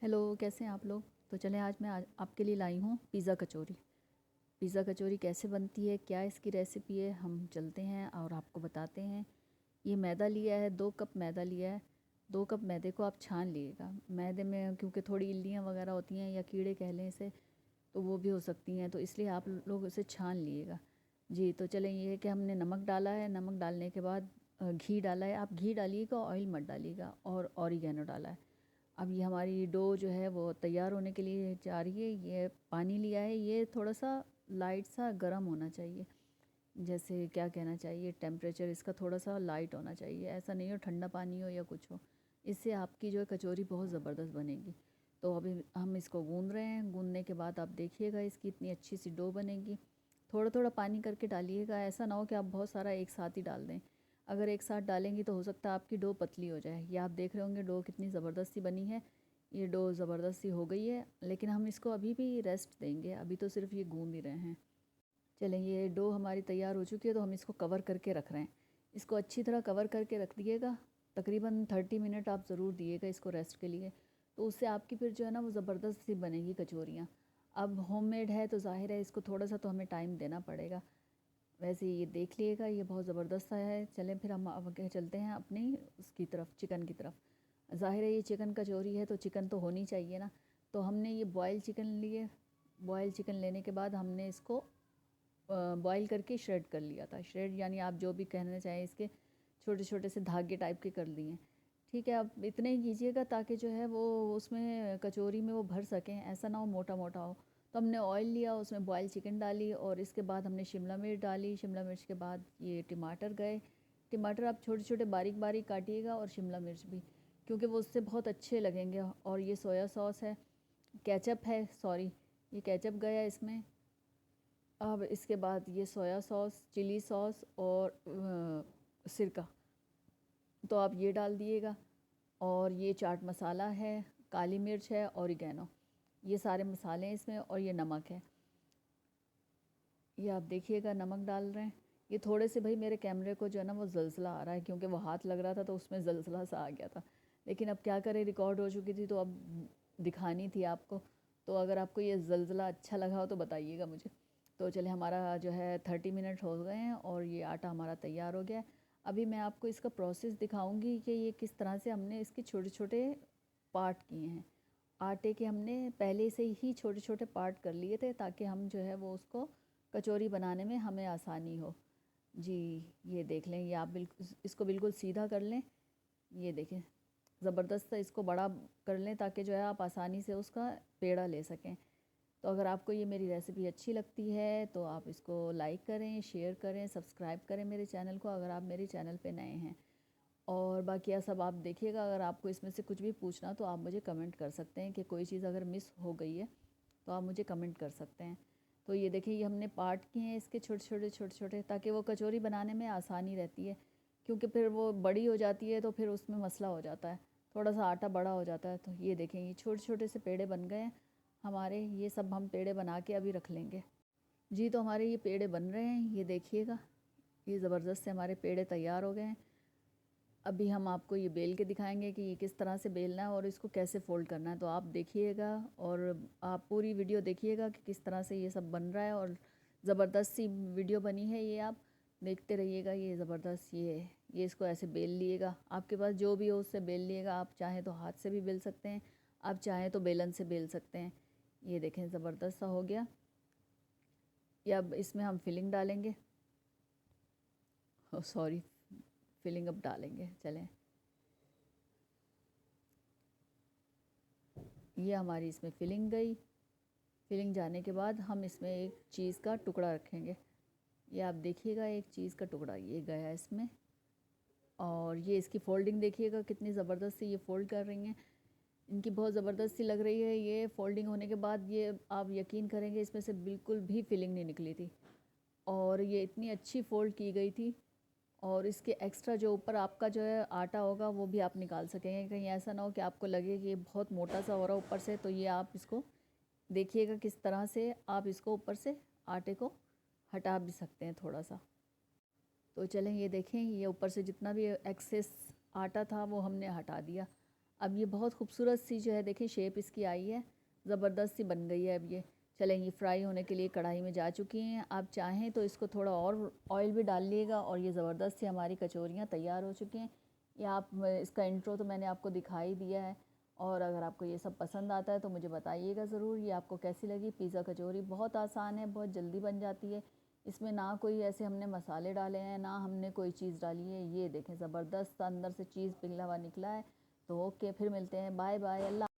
Hello, कैसे हैं आप लोग। तो चलें, आज मैं आपके लिए लाई हूँ पिज़्ज़ा कचौरी। पिज़्ज़ा कचौरी कैसे बनती है, क्या इसकी रेसिपी है, हम चलते हैं और आपको बताते हैं। ये मैदा लिया है, 2 कप मैदा लिया है। 2 कप मैदे को आप छान लीजिएगा। मैदे में क्योंकि थोड़ी इल्लियाँ वगैरह होती हैं या कीड़े कह लें इसे, तो वो भी हो सकती हैं, तो इसलिए आप लोग उसे छान लीजिएगा। जी, तो चलें, ये है कि हमने नमक डाला है। नमक डालने के बाद घी डाला है। आप घी डालिएगा, ऑयल मत डालिएगा। और ऑरिगेनो डाला है। अब ये हमारी डो जो है वो तैयार होने के लिए जा रही है। ये पानी लिया है, ये थोड़ा सा लाइट सा गर्म होना चाहिए। जैसे क्या कहना चाहिए, टेम्परेचर इसका थोड़ा सा लाइट होना चाहिए, ऐसा नहीं हो ठंडा पानी हो या कुछ हो। इससे आपकी जो है कचौरी बहुत ज़बरदस्त बनेगी। तो अभी हम इसको गूंद रहे हैं। गूंदने के बाद आप देखिएगा इसकी इतनी अच्छी सी डो बनेगी। थोड़ा थोड़ा पानी करके डालिएगा, ऐसा ना हो कि आप बहुत सारा एक साथ ही डाल दें। अगर एक साथ डालेंगी तो हो सकता है आपकी डो पतली हो जाए। ये आप देख रहे होंगे डो कितनी ज़बरदस्ती बनी है। ये डो ज़बरदस्ती हो गई है, लेकिन हम इसको अभी भी रेस्ट देंगे, अभी तो सिर्फ ये गूंद ही रहे हैं। चलें, ये डो हमारी तैयार हो चुकी है, तो हम इसको कवर करके रख रहे हैं। इसको अच्छी तरह कवर करके रख दिएगा। तकरीबन 30 मिनट आप ज़रूर दिएगा इसको रेस्ट के लिए। तो उससे आपकी फिर जो है ना वो ज़बरदस्त सी बनेगी कचौरियाँ। अब होममेड है तो ज़ाहिर है इसको थोड़ा सा तो हमें टाइम देना पड़ेगा। वैसे ये देख लिएगा, ये बहुत ज़बरदस्त सा है। चलें फिर हम अब आगे चलते हैं अपनी उसकी तरफ, चिकन की तरफ। ज़ाहिर है ये चिकन कचौरी है तो चिकन तो होनी चाहिए ना। तो हमने ये बॉयल चिकन लिए। बॉयल चिकन लेने के बाद हमने इसको बॉयल करके श्रेड कर लिया था। श्रेड यानी आप जो भी कहना चाहें, इसके छोटे छोटे से धागे टाइप के कर दिए। ठीक है, आप इतने ही कीजिएगा ताकि जो है वो उसमें कचौरी में वो भर सकें, ऐसा ना हो मोटा मोटा हो। तो हमने ऑयल लिया, उसमें बॉयल चिकन डाली और इसके बाद हमने शिमला मिर्च डाली। शिमला मिर्च के बाद ये टमाटर गए। टमाटर आप छोटे छोटे बारीक बारीक काटिएगा, और शिमला मिर्च भी, क्योंकि वो उससे बहुत अच्छे लगेंगे। और ये सोया सॉस है, केचप है, सॉरी, ये केचप गया इसमें। अब इसके बाद ये सोया सॉस, चिली सॉस और सिरका, तो आप ये डाल दिएगा। और ये चाट मसाला है, काली मिर्च है, ऑरिगेनो, ये सारे मसाले हैं इसमें, और ये नमक है। ये आप देखिएगा नमक डाल रहे हैं। ये थोड़े से भाई मेरे कैमरे को जो है ना वो जलसला आ रहा है, क्योंकि वो हाथ लग रहा था तो उसमें जलसला सा आ गया था। लेकिन अब क्या करें, रिकॉर्ड हो चुकी थी तो अब दिखानी थी आपको। तो अगर आपको ये जलसला अच्छा लगा हो तो बताइएगा मुझे। तो चले, हमारा जो है 30 मिनट हो गए हैं और ये आटा हमारा तैयार हो गया है। अभी मैं आपको इसका प्रोसेस दिखाऊंगी कि ये किस तरह से हमने इसके छोटे छोटे पार्ट किए हैं। आटे के हमने पहले से ही छोटे छोटे पार्ट कर लिए थे, ताकि हम जो है वो उसको कचौरी बनाने में हमें आसानी हो। जी, ये देख लें, ये आप बिल्कुल इसको बिल्कुल सीधा कर लें। ये देखें, ज़बरदस्त इसको बड़ा कर लें ताकि जो है आप आसानी से उसका पेड़ा ले सकें। तो अगर आपको ये मेरी रेसिपी अच्छी लगती है तो आप इसको लाइक करें, शेयर करें, सब्सक्राइब करें मेरे चैनल को, अगर आप मेरे चैनल पे नए हैं। और बाकी सब आप देखिएगा। अगर आपको इसमें से कुछ भी पूछना तो आप मुझे कमेंट कर सकते हैं, कि कोई चीज़ अगर मिस हो गई है तो आप मुझे कमेंट कर सकते हैं। तो ये देखिए, ये हमने पार्ट किए हैं इसके छोटे छोटे छोटे छोटे, ताकि वो कचौरी बनाने में आसानी रहती है। क्योंकि फिर वो बड़ी हो जाती है तो फिर उसमें मसला हो जाता है, थोड़ा सा आटा बड़ा हो जाता है। तो ये देखें, ये छोटे छोटे से पेड़े बन गए हैं हमारे। ये सब हम पेड़े बना के अभी रख लेंगे। जी, तो हमारे ये पेड़े बन रहे हैं, ये देखिएगा, ये ज़बरदस्त से हमारे पेड़े तैयार हो गए हैं। अभी हम आपको ये बेल के दिखाएंगे कि ये किस तरह से बेलना है और इसको कैसे फ़ोल्ड करना है। तो आप देखिएगा और आप पूरी वीडियो देखिएगा कि किस तरह से ये सब बन रहा है। और ज़बरदस्त सी वीडियो बनी है, ये आप देखते रहिएगा। ये ज़बरदस्त ये इसको ऐसे बेल लिएगा, आपके पास जो भी हो उससे बेल लिएगा। आप चाहें तो हाथ से भी बेल सकते हैं, आप चाहें तो बेलन से बेल सकते हैं। ये देखें, ज़बरदस्त सा हो गया। या अब इसमें हम फिलिंग डालेंगे। सॉरी, फिलिंग अब डालेंगे। चलें, ये हमारी इसमें फिलिंग गई। फिलिंग जाने के बाद हम इसमें एक चीज़ का टुकड़ा रखेंगे। ये आप देखिएगा, एक चीज़ का टुकड़ा ये गया इसमें। और ये इसकी फ़ोल्डिंग देखिएगा कितनी ज़बरदस्त सी ये फ़ोल्ड कर रही हैं। इनकी बहुत ज़बरदस्त सी लग रही है। ये फ़ोल्डिंग होने के बाद ये आप यकीन करेंगे इसमें से बिल्कुल भी फिलिंग नहीं निकली थी, और ये इतनी अच्छी फ़ोल्ड की गई थी। और इसके एक्स्ट्रा जो ऊपर आपका जो है आटा होगा वो भी आप निकाल सकेंगे। कहीं ऐसा ना हो कि आपको लगे कि ये बहुत मोटा सा हो रहा है ऊपर से। तो ये आप इसको देखिएगा किस तरह से आप इसको ऊपर से आटे को हटा भी सकते हैं थोड़ा सा। तो चलें, ये देखें, ये ऊपर से जितना भी एक्सेस आटा था वो हमने हटा दिया। अब ये बहुत खूबसूरत सी जो है देखिए शेप इसकी आई है, ज़बरदस्त सी बन गई है। अब ये चलें, ये फ्राई होने के लिए कढ़ाई में जा चुकी हैं। आप चाहें तो इसको थोड़ा और ऑयल भी डाल लीजिएगा और ये ज़बरदस्त सी हमारी कचौरियाँ तैयार हो चुकी हैं। ये आप इसका इंट्रो तो मैंने आपको दिखाई दिया है, और अगर आपको ये सब पसंद आता है तो मुझे बताइएगा ज़रूर ये आपको कैसी लगी। पिज़्ज़ा कचौरी बहुत आसान है, बहुत जल्दी बन जाती है। इसमें ना कोई ऐसे हमने मसाले डाले हैं, ना हमने कोई चीज़ डाली है। ये देखें ज़बरदस्त अंदर से चीज़ पिघला हुआ निकला है। तो ओके, फिर मिलते हैं, बाय बाय, अल्लाह।